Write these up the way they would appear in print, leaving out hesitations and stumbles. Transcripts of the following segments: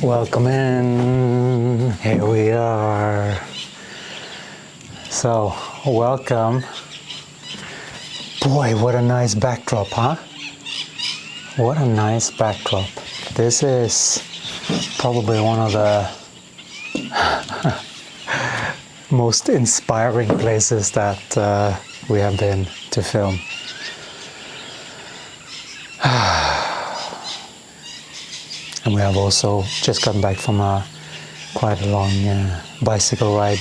Welcome in. Here we are. So, welcome. Boy, what a nice backdrop, huh? What a nice backdrop. This is probably one of the most inspiring places that we have been to film. And we have also just gotten back from quite a long bicycle ride.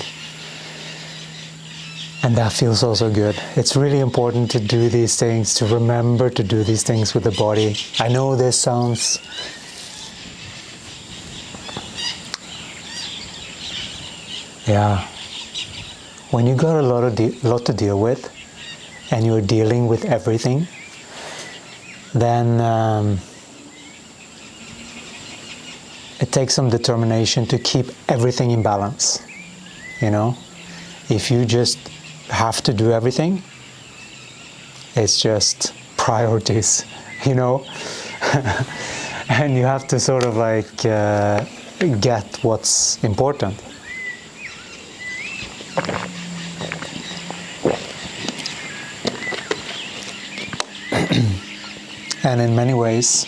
And that feels also good. It's really important to do these things, to remember to do these things with the body. I know this sounds when you got a lot to deal with and you're dealing with everything, then it takes some determination to keep everything in balance. You know, if you just have to do everything, it's just priorities, you know. And you have to sort of like get what's important. And in many ways,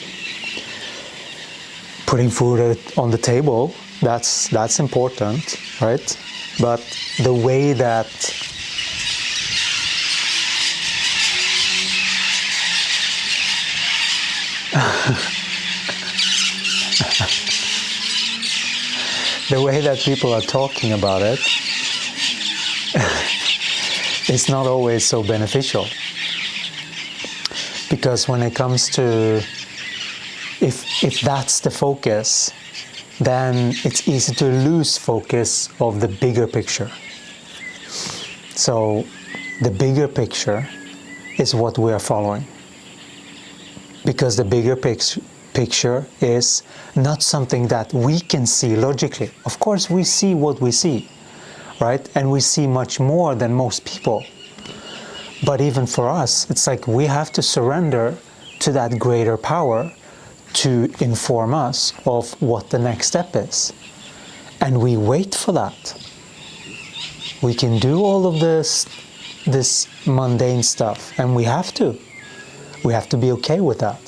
putting food on the table, that's important, right? But the way that the way that people are talking about it is not always so beneficial. Because when it comes to if that's the focus, then it's easy to lose focus of the bigger picture. So the bigger picture is what we are following. Because the bigger picture is not something that we can see logically. Of course, we see what we see, right? And we see much more than most people. But even for us, it's like we have to surrender to that greater power to inform us of what the next step is. And we wait for that. We can do all of this mundane stuff, and we have to. We have to be okay with that.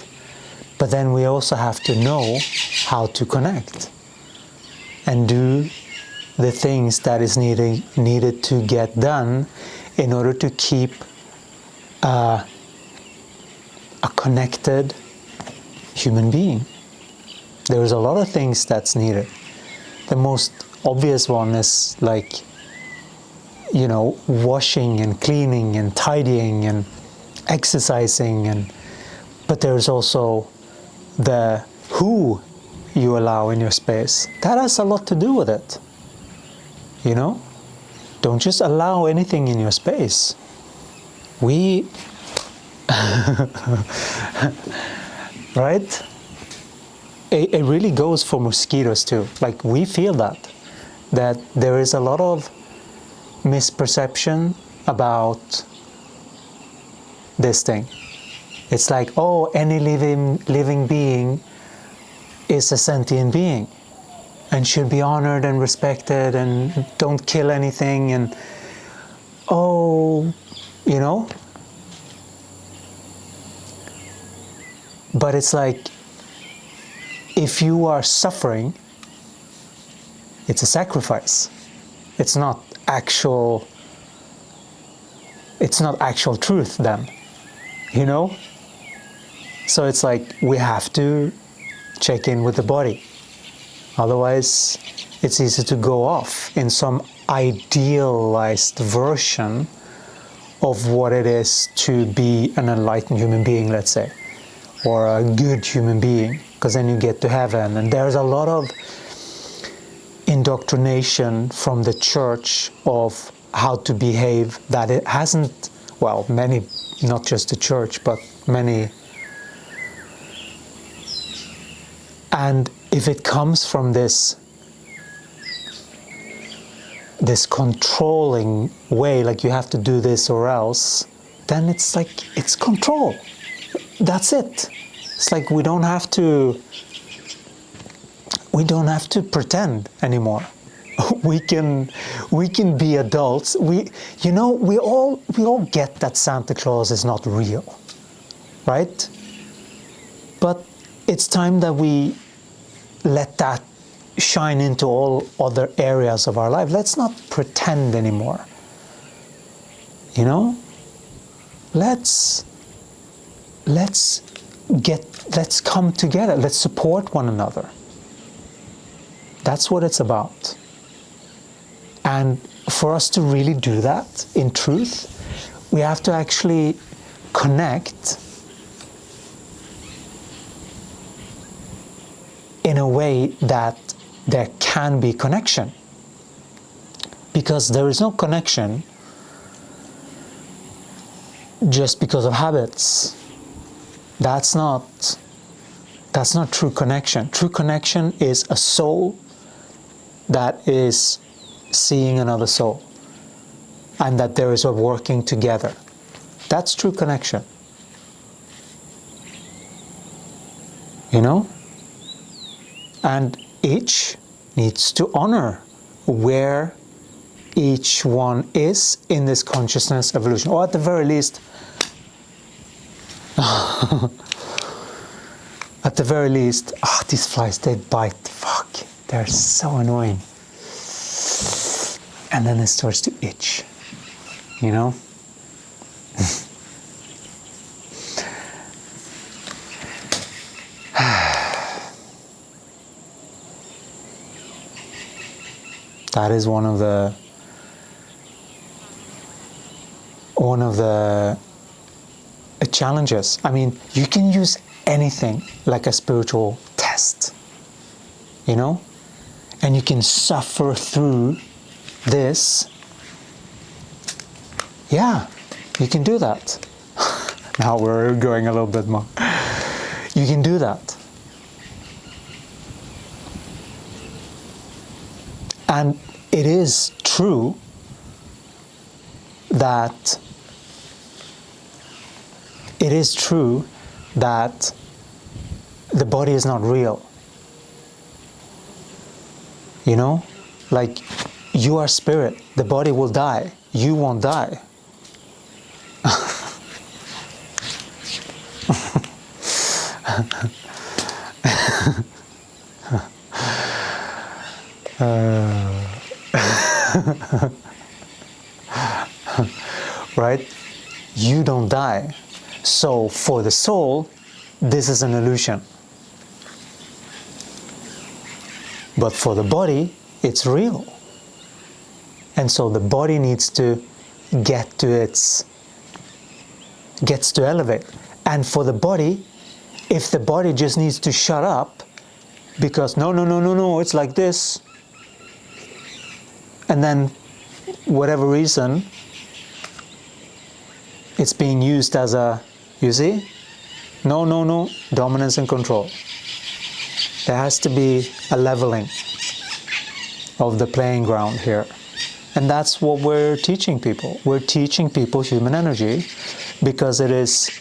But then we also have to know how to connect and do the things that is needed to get done in order to keep a connected human being. There's a lot of things that's needed. The most obvious one is like, you know, washing and cleaning and tidying and exercising, but there's also the who you allow in your space. That has a lot to do with it. You know? Don't just allow anything in your space. Right? It really goes for mosquitoes too. Like, we feel that there is a lot of misperception about this thing. It's like, oh, any living being is a sentient being and should be honored and respected and don't kill anything, and oh, you know. But it's like, if you are suffering, it's a sacrifice. It's not actual truth then, you know? So it's like, we have to check in with the body. Otherwise, it's easy to go off in some idealized version of what it is to be an enlightened human being, let's say, or a good human being, because then you get to heaven. And there's a lot of indoctrination from the church of how to behave that it hasn't, well, many, not just the church, but many. And if it comes from this controlling way, like you have to do this or else, then it's like, it's control. That's it. It's like we don't have to we don't have to pretend anymore. We can be adults. We all get that Santa Claus is not real, right? But it's time that we let that shine into all other areas of our life. Let's not pretend anymore. Let's come together. Let's support one another. That's what it's about. And for us to really do that in truth, we have to actually connect in a way that there can be connection. Because there is no connection just because of habits. That's not true connection. True connection is a soul that is seeing another soul, and that there is a working together. That's true connection. And each needs to honor where each one is in this consciousness evolution, or at the very least, these flies, they bite. Fuck, they're so annoying. And then it starts to itch, That is one of the challenges. I mean, you can use anything like a spiritual test, and you can suffer through this. Yeah, you can do that. Now we're going a little bit more. You can do that. And it is true that the body is not real. Like, you are spirit. The body will die. You won't die. Right? You don't die. So for the soul, this is an illusion. But for the body, it's real. And so the body needs to gets to elevate. And for the body, if the body just needs to shut up, because no, it's like this, and then whatever reason, it's being used as a, you see? No, dominance and control. There has to be a leveling of the playing ground here. And that's what we're teaching people. We're teaching people human energy because it is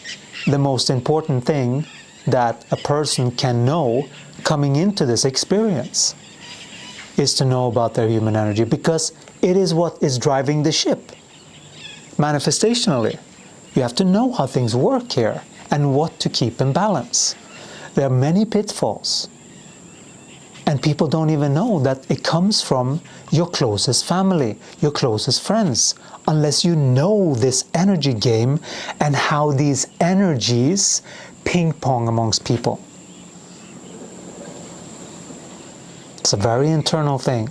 the most important thing that a person can know coming into this experience, is to know about their human energy, because it is what is driving the ship manifestationally. You have to know how things work here and what to keep in balance. There are many pitfalls, and people don't even know that it comes from your closest family, your closest friends, unless you know this energy game and how these energies ping pong amongst people. It's a very internal thing.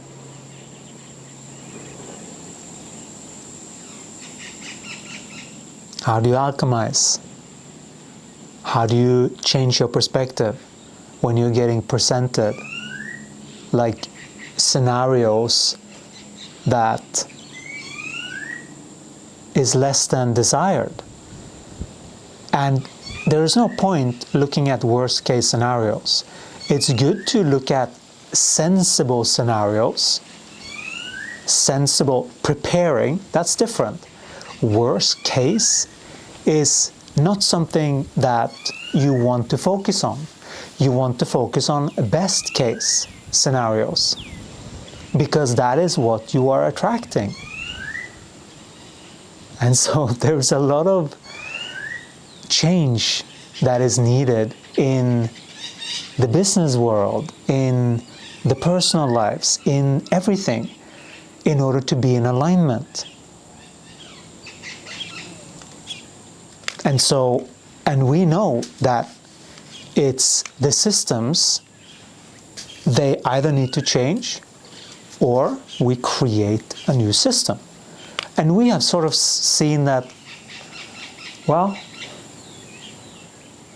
How do you alchemize? How do you change your perspective when you're getting presented like scenarios that is less than desired? And there is no point looking at worst case scenarios. It's good to look at sensible scenarios, sensible preparing, that's different. Worst case is not something that you want to focus on. You want to focus on best case. scenarios, because that is what you are attracting. And so there's a lot of change that is needed in the business world, in the personal lives, in everything, in order to be in alignment. And we know that it's the systems, they either need to change or we create a new system. And we have sort of seen that, well,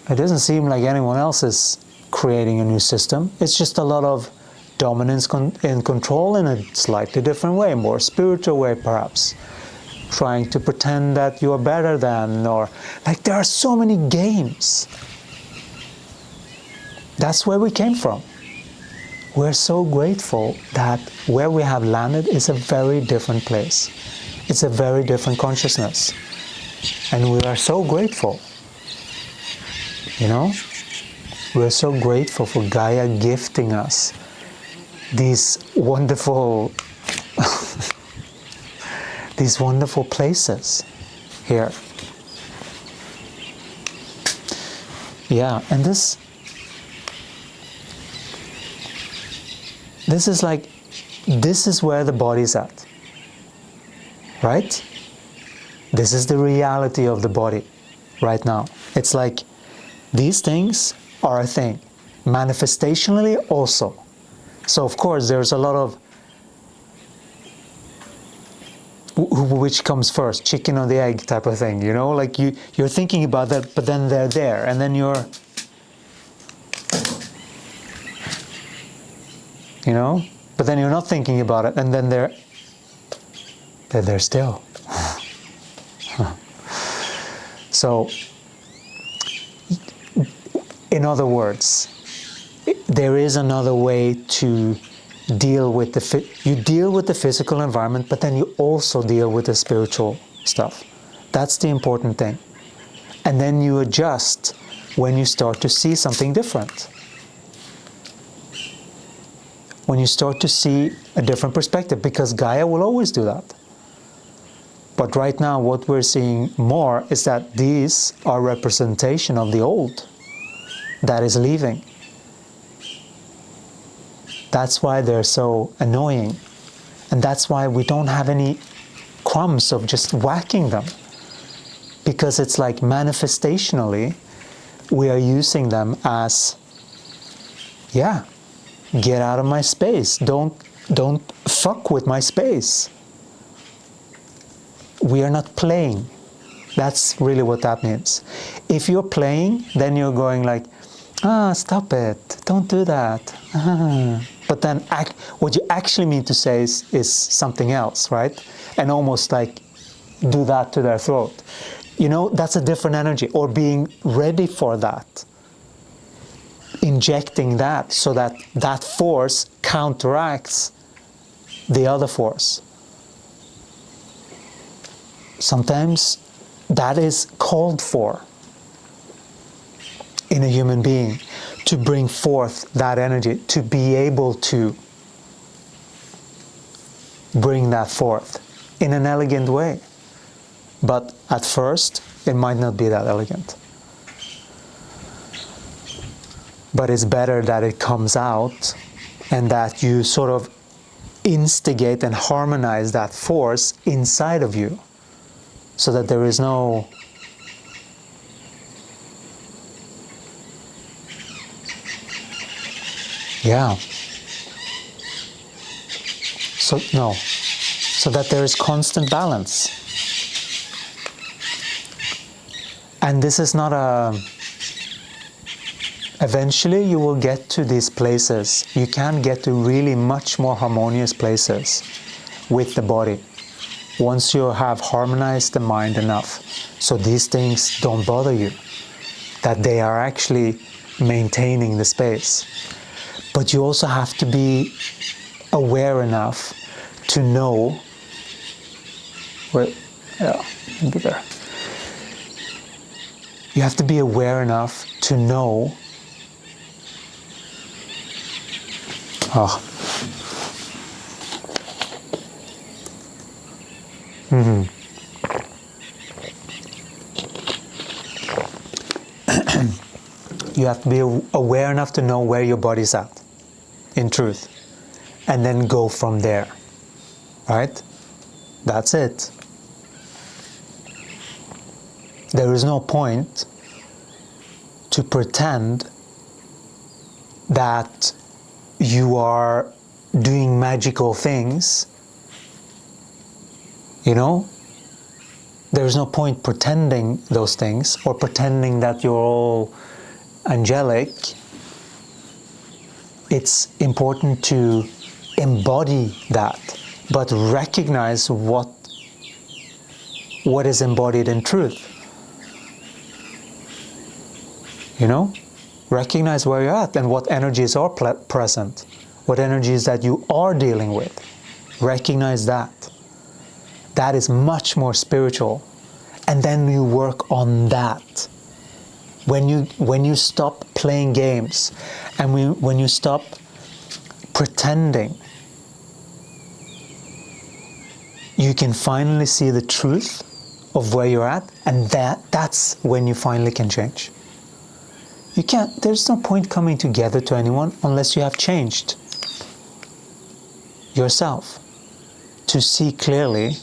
it doesn't seem like anyone else is creating a new system. It's just a lot of dominance and control in a slightly different way, more spiritual way perhaps. Trying to pretend that you are better than, or like there are so many games. That's where we came from. We're so grateful that where we have landed is a very different place. It's a very different consciousness. And we are so grateful. You know? We're so grateful for Gaia gifting us these wonderful these wonderful places here. Yeah, and this is like, this is where the body's at, right? This is the reality of the body right now. It's like these things are a thing, manifestationally also. So of course there's a lot of which comes first, chicken or the egg type of thing, you know, like you're thinking about that, but then they're there, and then you're, you know, but then you're not thinking about it, and then they're there still. So, in other words, there is another way to deal with you deal with the physical environment, but then you also deal with the spiritual stuff. That's the important thing. And then you adjust when you start to see something different. When you start to see a different perspective, because Gaia will always do that. But right now what we're seeing more is that these are representation of the old that is leaving. That's why they're so annoying. And that's why we don't have any crumbs of just whacking them. Because it's like manifestationally, we are using them as, yeah, get out of my space. Don't fuck with my space. We are not playing. That's really what that means. If you're playing, then you're going like, stop it, don't do that. But then what you actually mean to say is something else, right? And almost like do that to their throat. You know, that's a different energy, or being ready for that. Injecting that so that that force counteracts the other force. Sometimes that is called for in a human being, to bring forth that energy, to be able to bring that forth in an elegant way. But at first, it might not be that elegant. But it's better that it comes out and that you sort of instigate and harmonize that force inside of you, so that there is no so that there is constant balance. And this is not eventually you will get to these places. You can get to really much more harmonious places with the body once you have harmonized the mind enough, so these things don't bother you, that they are actually maintaining the space. But you also have to be aware enough to know maybe there. You have to be aware enough to know Oh. You have to be aware enough to know where your body's at, in truth, and then go from there, right? That's it. There is no point to pretend that you are doing magical things, you know? There's no point pretending those things or pretending that you're all angelic. It's important to embody that, but recognize what is embodied in truth. You know? Recognize where you're at and what energies are present, what energies that you are dealing with. Recognize that. That is much more spiritual. And then you work on that. When you stop playing games and when you stop pretending, you can finally see the truth of where you're at, and that's when you finally can change. You can't, there's no point coming together to anyone unless you have changed yourself to see clearly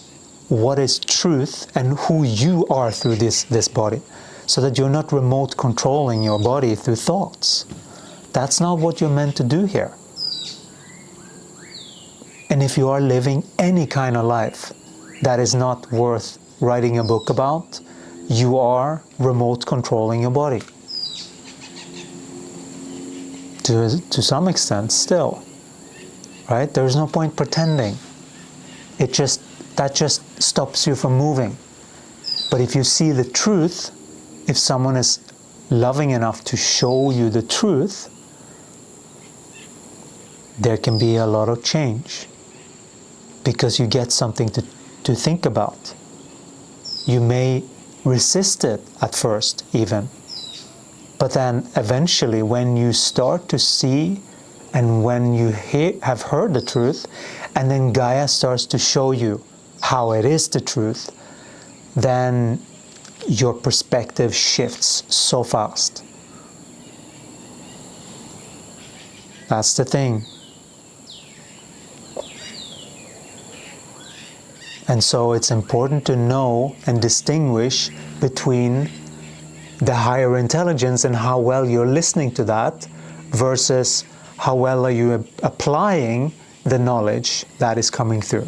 what is truth and who you are through this body, so that you're not remote controlling your body through thoughts. That's not what you're meant to do here. And if you are living any kind of life that is not worth writing a book about, you are remote controlling your body. To some extent still, right? There's no point pretending. That just stops you from moving. But if you see the truth, if someone is loving enough to show you the truth, there can be a lot of change, because you get something to think about. You may resist it at first even, but then eventually when you start to see and when you have heard the truth, and then Gaia starts to show you how it is the truth, then your perspective shifts so fast. That's the thing. And so it's important to know and distinguish between the higher intelligence and how well you're listening to that versus how well are you applying the knowledge that is coming through.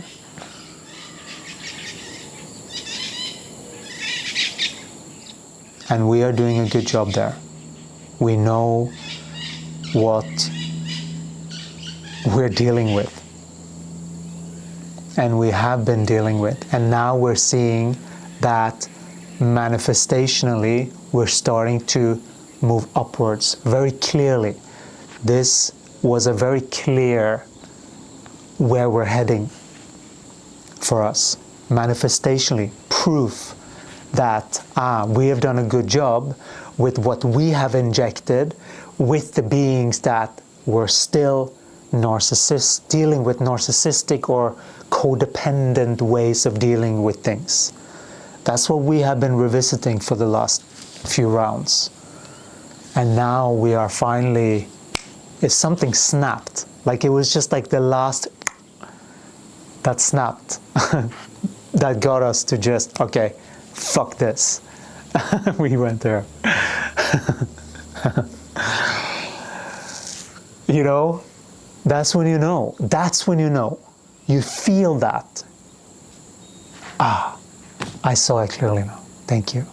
And we are doing a good job there. We know what we're dealing with. And we have been dealing with. And now we're seeing that manifestationally we're starting to move upwards very clearly. This was a very clear where we're heading for us. Manifestationally, proof that we have done a good job with what we have injected with the beings that were still dealing with narcissistic or codependent ways of dealing with things. That's what we have been revisiting for the last few rounds. And now we are finally, if something snapped, like it was just like the last that snapped, that got us to just, okay, fuck this. We went there. You know, that's when you know. That's when you know. You feel that. I saw it clearly now. Thank you.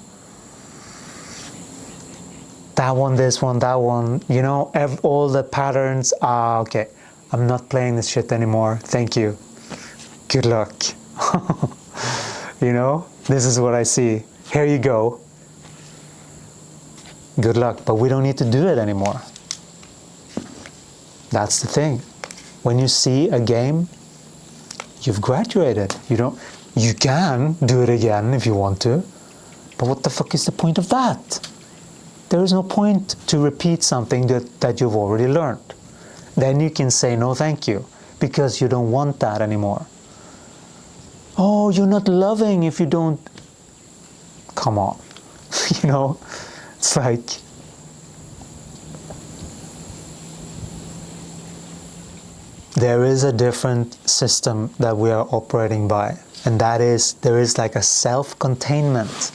That one, this one, that one, you know, all the patterns. Okay, I'm not playing this shit anymore. Thank you. Good luck. You know, this is what I see. Here you go. Good luck. But we don't need to do it anymore. That's the thing. When you see a game, you've graduated. You can do it again if you want to. But what the fuck is the point of that? There is no point to repeat something that you've already learned. then you can say no thank you, because you don't want that anymore. Oh, you're not loving if you don't. Come on. You know, it's like, there is a different system that we are operating by, and that is, there is like a self-containment,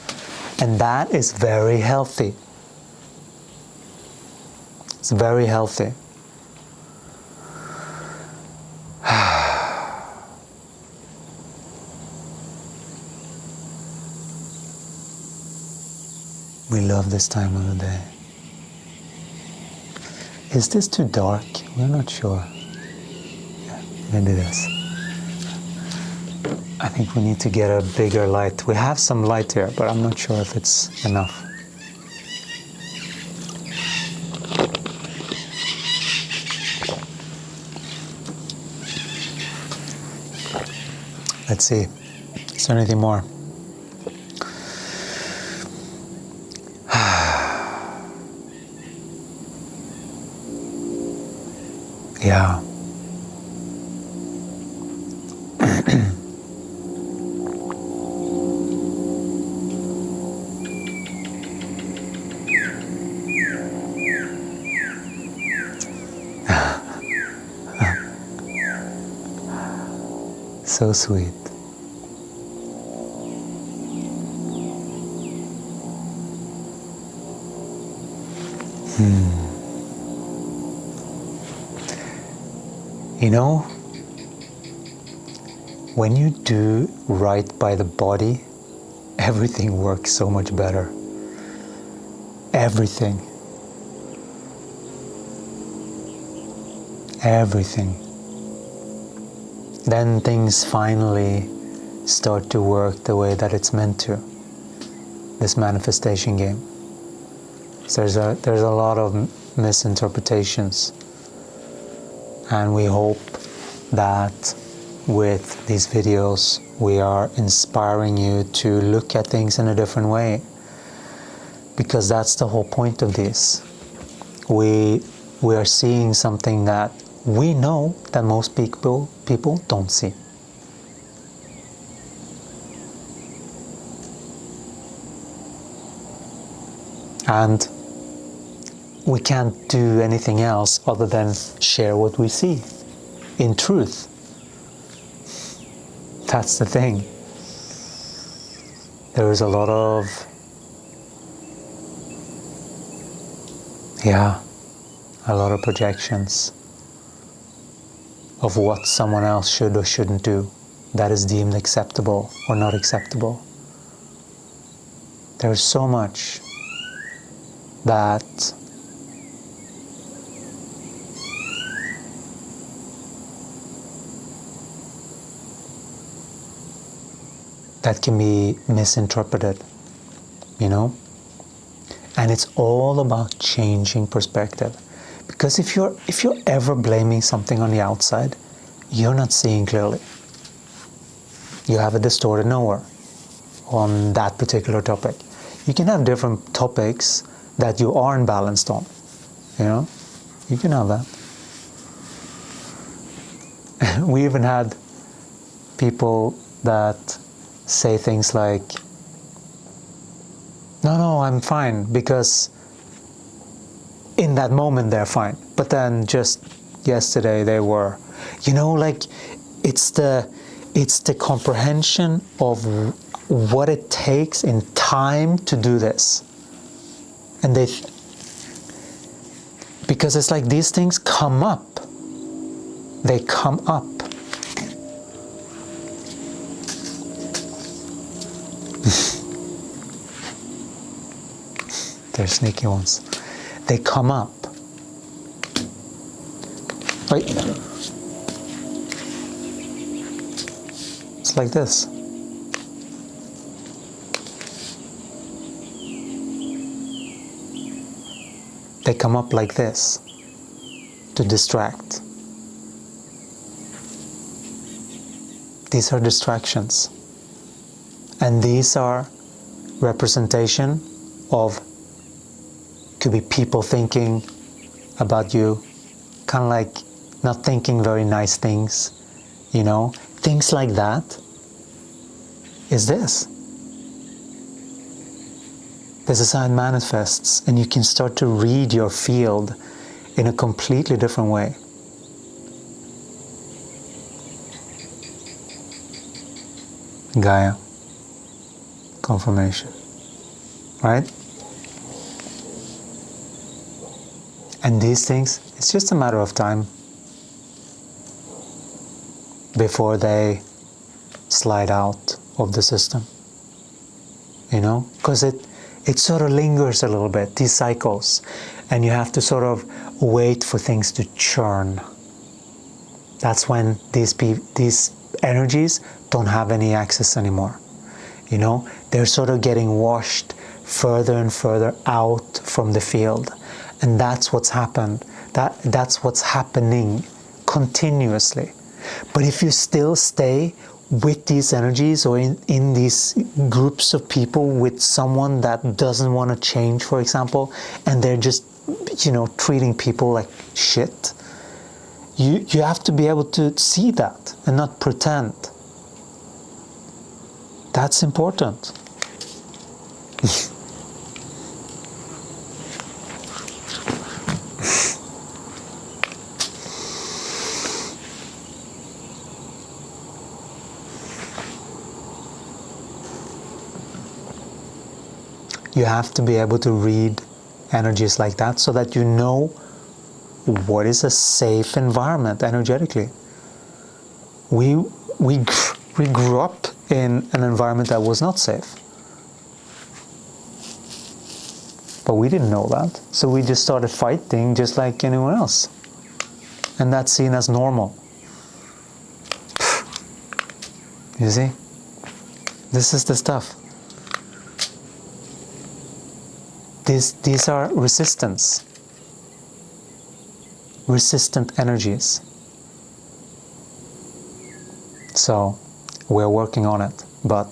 and that is very healthy. It's very healthy. We love this time of the day. Is this too dark? We're not sure. Yeah, maybe this. I think we need to get a bigger light. We have some light here, but I'm not sure if it's enough. Let's see. Is there anything more? Yeah. So sweet. You know, when you do right by the body, everything works so much better. Everything. Everything. Then things finally start to work the way that it's meant to. This manifestation game. So there's a lot of misinterpretations. And we hope that with these videos we are inspiring you to look at things in a different way. Because that's the whole point of this. We are seeing something that we know that most people don't see. And we can't do anything else other than share what we see in truth. That's the thing. There is a lot of, a lot of projections of what someone else should or shouldn't do that is deemed acceptable or not acceptable. There's so much that can be misinterpreted, you know? And it's all about changing perspective. Because if you're ever blaming something on the outside, you're not seeing clearly. You have a distorted knower on that particular topic. You can have different topics that you aren't balanced on, you know? You can have that. We even had people that say things like, no, I'm fine, because in that moment they're fine. But then just yesterday they were, you know, like it's the comprehension of what it takes in time to do this. And because it's like these things come up. They come up. They're sneaky ones. They come up. Wait. It's like this. They come up like this to distract. These are distractions. And these are representation of, could be people thinking about you, kind of like not thinking very nice things, things like that, is this. This is how it manifests, and you can start to read your field in a completely different way. Gaia, confirmation, right? And these things, it's just a matter of time before they slide out of the system, because it sort of lingers a little bit, these cycles, and you have to sort of wait for things to churn. That's when these energies don't have any access anymore. They're sort of getting washed further and further out from the field, and that's what's happened. That's what's happening continuously. But if you still stay with these energies, or in these groups of people with someone that doesn't want to change, for example, and they're just treating people like shit, you have to be able to see that and not pretend. That's important. You have to be able to read energies like that so that you know what is a safe environment energetically. We grew up in an environment that was not safe. But we didn't know that. So we just started fighting just like anyone else. And that's seen as normal. You see? This is the stuff. These are resistant energies. So we're working on it, but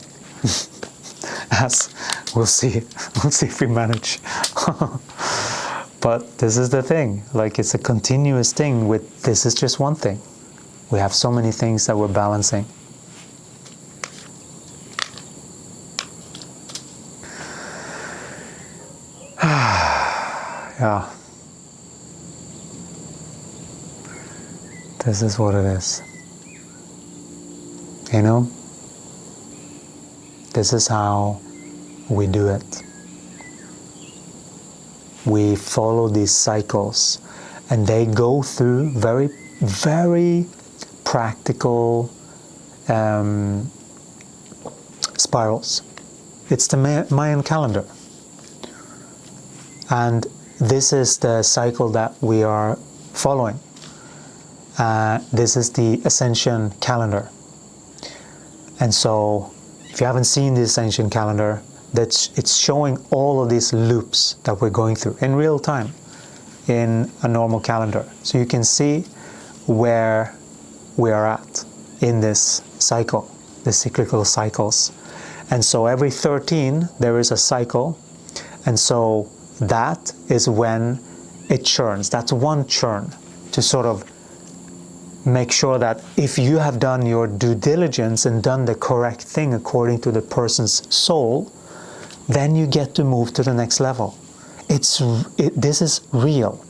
as we'll see if we manage. But this is the thing, like it's a continuous thing this is just one thing. We have so many things that we're balancing. Yeah. This is what it is. This is how we do it. We follow these cycles, and they go through very, very practical spirals. It's the Mayan calendar. And this is the cycle that we are following. This is the Ascension calendar. And so, if you haven't seen the Ascension calendar, it's showing all of these loops that we're going through in real time in a normal calendar. So you can see where we are at in this cycle, the cyclical cycles. And so every 13 there is a cycle, and so that is when it churns. That's one churn to sort of make sure that if you have done your due diligence and done the correct thing according to the person's soul, then you get to move to the next level. This is real.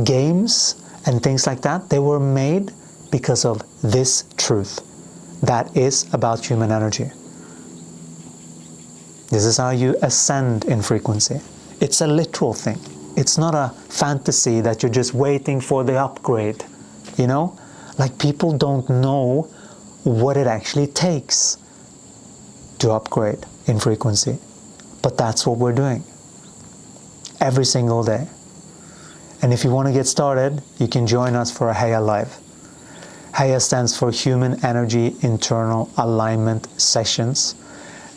Games and things like that, they were made because of this truth that is about human energy. This is how you ascend in frequency. It's a literal thing. It's not a fantasy that you're just waiting for the upgrade. Like people don't know what it actually takes to upgrade in frequency. But that's what we're doing every single day. And if you want to get started, you can join us for a Heya Live. Heya stands for Human Energy Internal Alignment Sessions.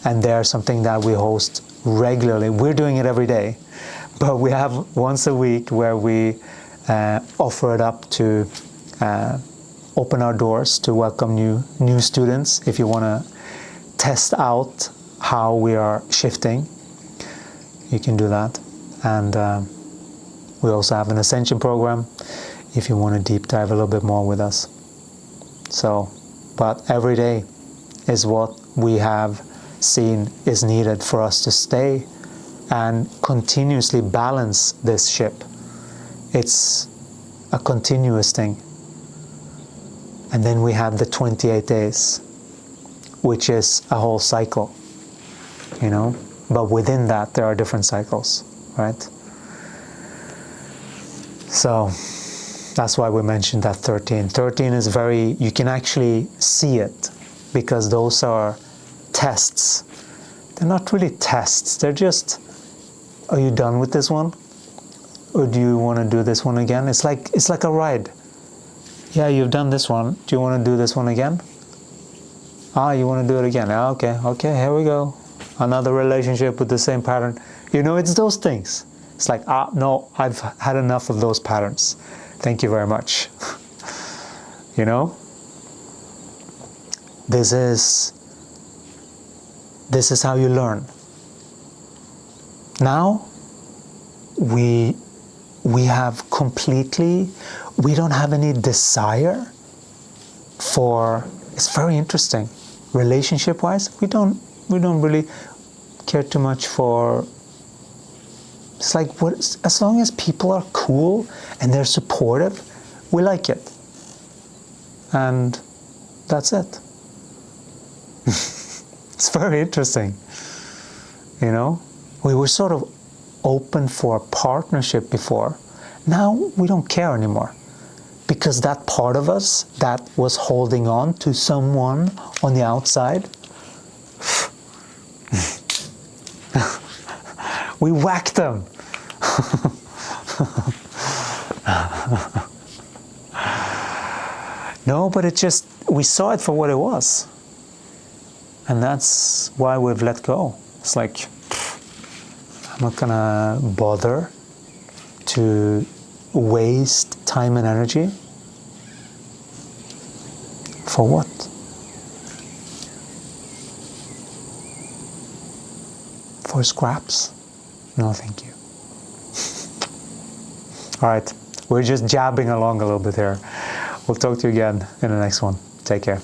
And they're something that we host regularly. We're doing it every day. But we have once a week where we offer it up to open our doors to welcome new students. If you want to test out how we are shifting, you can do that. And we also have an Ascension program if you want to deep dive a little bit more with us. So, but every day is what we have seen is needed for us to stay and continuously balance this ship. It's a continuous thing. And then we have the 28 days, which is a whole cycle, you know? But within that, there are different cycles, right? So that's why we mentioned that 13. 13 is very, you can actually see it, because those are tests. They're not really tests, they're just, are you done with this one? Or do you want to do this one again? It's like a ride. Yeah, you've done this one. Do you want to do this one again? Ah, you want to do it again? Ah, okay, here we go. Another relationship with the same pattern. You know, it's those things. It's like, no, I've had enough of those patterns. Thank you very much. You know? This is how you learn. Now, we have completely, we don't have any desire for, it's very interesting. Relationship-wise, we don't really care too much for, it's like, as long as people are cool and they're supportive, we like it. And that's it. It's very interesting. You know, we were sort of open for partnership before. Now we don't care anymore, because that part of us that was holding on to someone on the outside, we whacked them. No, but it just, we saw it for what it was. And that's why we've let go. It's like, I'm not gonna bother to waste time and energy. For what? For scraps? No, thank you. All right, we're just jabbing along a little bit here. We'll talk to you again in the next one. Take care.